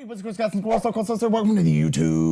What's going on, guys? Welcome to the YouTube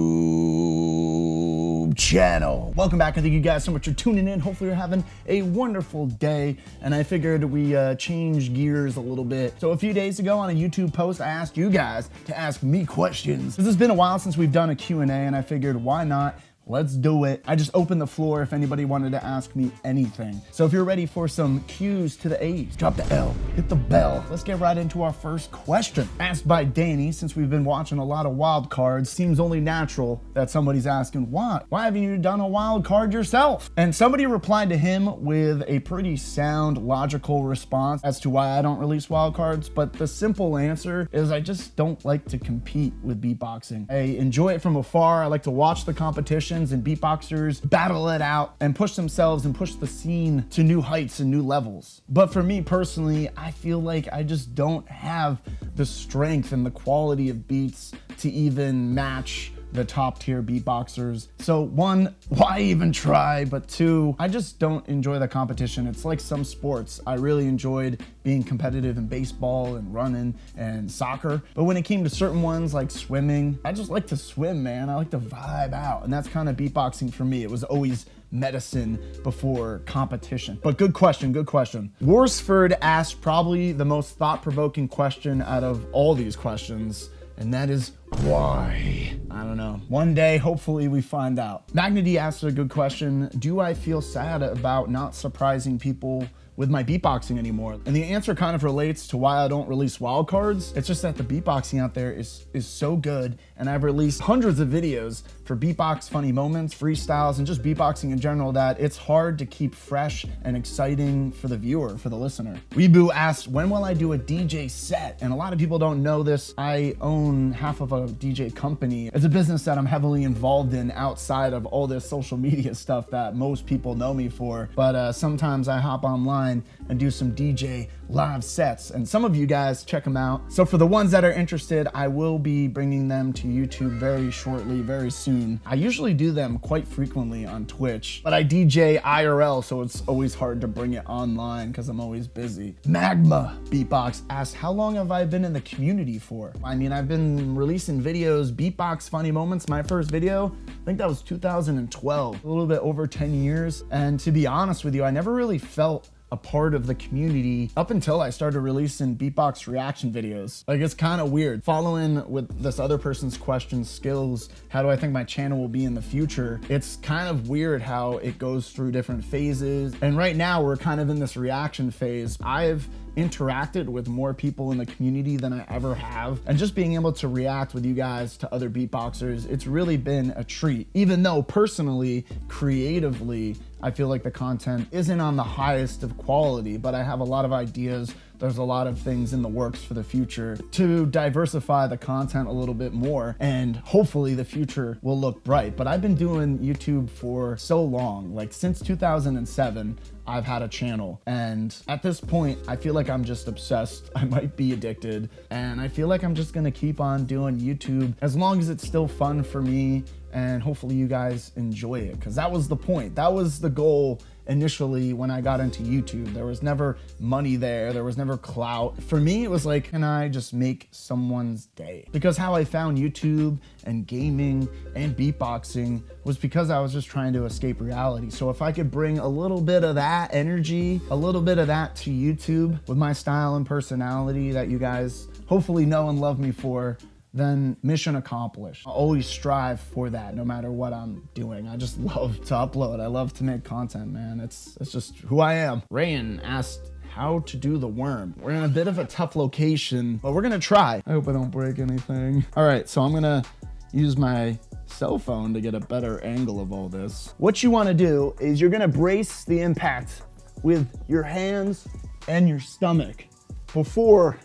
channel. Welcome back. I thank you guys so much for tuning in. Hopefully you're having a wonderful day. And I figured we change gears a little bit. So a few days ago on a YouTube post, I asked you guys to ask me questions. This has been a while since we've done a Q&A, and I figured why not? Let's do it. I just opened the floor if anybody wanted to ask me anything. So if you're ready for some Q's to the A's, drop the L, hit the bell. Let's get right into our first question. Asked by Danny, since we've been watching a lot of wild cards, seems only natural that somebody's asking, why? Why haven't you done a wild card yourself? And somebody replied to him with a pretty sound, logical response as to why I don't release wild cards. But the simple answer is I just don't like to compete with beatboxing. I enjoy it from afar. I like to watch the competition and beatboxers battle it out and push themselves and push the scene to new heights and new levels. But for me personally, I feel like I just don't have the strength and the quality of beats to even match the top tier beatboxers. So one, why even try? But two, I just don't enjoy the competition. It's like some sports. I really enjoyed being competitive in baseball and running and soccer. But when it came to certain ones like swimming, I just like to swim, man. I like to vibe out. And that's kind of beatboxing for me. It was always medicine before competition. But good question, good question. Worsford asked probably the most thought-provoking question out of all these questions, and that is why? I don't know. One day, hopefully we find out. Magnity asked a good question. Do I feel sad about not surprising people with my beatboxing anymore? And the answer kind of relates to why I don't release wildcards. It's just that the beatboxing out there is so good, and I've released hundreds of videos for beatbox funny moments, freestyles, and just beatboxing in general that it's hard to keep fresh and exciting for the viewer, for the listener. Weeboo asked, when will I do a DJ set? And a lot of people don't know this. I own half of a DJ company. It's a business that I'm heavily involved in outside of all this social media stuff that most people know me for. But sometimes I hop online and do some DJ live sets, and some of you guys check them out. So for the ones that are interested, I will be bringing them to YouTube very shortly, very soon. I usually do them quite frequently on Twitch, but I DJ IRL, so it's always hard to bring it online because I'm always busy. Magma Beatbox asked, how long have I been in the community for? I mean, I've been releasing videos, beatbox funny moments. My first video, I think that was 2012, a little bit over 10 years. And to be honest with you, I never really felt a part of the community up until I started releasing beatbox reaction videos. Like, it's kind of weird. Following with this other person's question, skills, how do I think my channel will be in the future? It's kind of weird how it goes through different phases. And right now we're kind of in this reaction phase. I've interacted with more people in the community than I ever have. And just being able to react with you guys to other beatboxers, it's really been a treat. Even though personally, creatively, I feel like the content isn't on the highest of quality, but I have a lot of ideas. There's a lot of things in the works for the future to diversify the content a little bit more, and hopefully the future will look bright. But I've been doing YouTube for so long, like since 2007, I've had a channel. And at this point, I feel like I'm just obsessed. I might be addicted. And I feel like I'm just gonna keep on doing YouTube as long as it's still fun for me, and hopefully you guys enjoy it, because that was the point. That was the goal initially when I got into YouTube. There was never money there. There was never clout. For me, it was like, can I just make someone's day? Because how I found YouTube and gaming and beatboxing was because I was just trying to escape reality. So if I could bring a little bit of that energy, a little bit of that to YouTube with my style and personality that you guys hopefully know and love me for, then mission accomplished. I always strive for that no matter what I'm doing. I just love to upload. I love to make content, man. It's just who I am. Rayan asked how to do the worm. We're in a bit of a tough location, but we're gonna try. I hope I don't break anything. All right, so I'm gonna use my cell phone to get a better angle of all this. What you wanna do is you're gonna brace the impact with your hands and your stomach before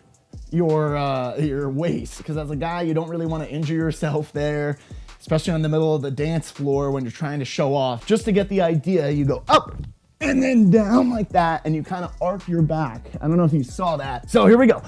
your waist, because as a guy, you don't really want to injure yourself there, especially on the middle of the dance floor when you're trying to show off. Just to get the idea, you go up and then down like that, and you kind of arc your back. I don't know if you saw that. So here we go.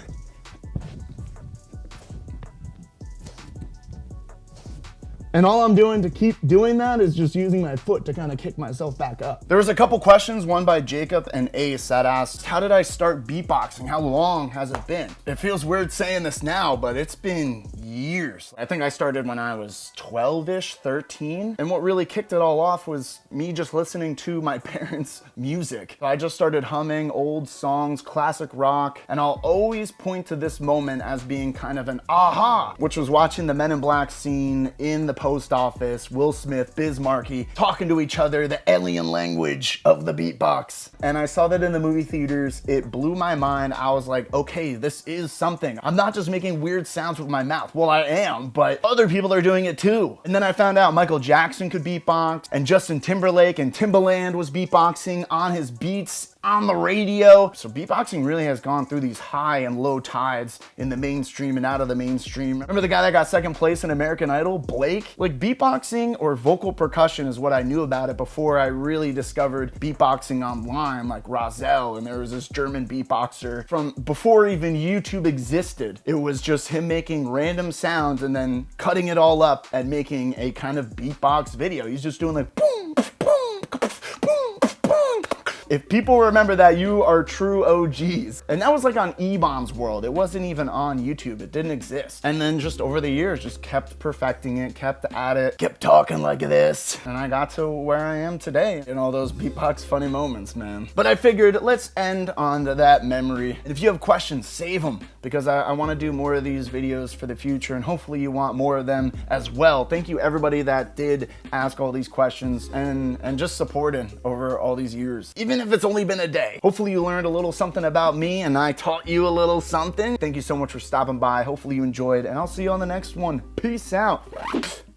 And all I'm doing to keep doing that is just using my foot to kind of kick myself back up. There was a couple questions, one by Jacob and Ace, that asked, how did I start beatboxing? How long has it been? It feels weird saying this now, but it's been years. I think I started when I was 12-ish, 13. And what really kicked it all off was me just listening to my parents' music. I just started humming old songs, classic rock, and I'll always point to this moment as being kind of an aha, which was watching the Men in Black scene in the post office, Will Smith, Biz Markie, talking to each other, the alien language of the beatbox. And I saw that in the movie theaters. It blew my mind. I was like, okay, this is something. I'm not just making weird sounds with my mouth. Well, I am, but other people are doing it too. And then I found out Michael Jackson could beatbox, and Justin Timberlake and Timbaland was beatboxing on his beats on the radio. So beatboxing really has gone through these high and low tides in the mainstream and out of the mainstream. Remember the guy that got second place in American Idol, Blake? Like, beatboxing or vocal percussion is what I knew about it before I really discovered beatboxing online, like Rozelle, and there was this German beatboxer from before even YouTube existed. It was just him making random sounds and then cutting it all up and making a kind of beatbox video. He's just doing like boom, boom, boom, boom. If people remember that, you are true OGs. And that was like on E-Bomb's world. It wasn't even on YouTube. It didn't exist. And then just over the years, just kept perfecting it, kept at it, kept talking like this. And I got to where I am today in all those beatbox funny moments, man. But I figured let's end on that memory. And if you have questions, save them, because I want to do more of these videos for the future, and hopefully you want more of them as well. Thank you everybody that did ask all these questions and just supporting over all these years. Even if it's only been a day. Hopefully you learned a little something about me and I taught you a little something. Thank you so much for stopping by. Hopefully you enjoyed, and I'll see you on the next one. Peace out.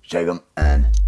Shake 'em and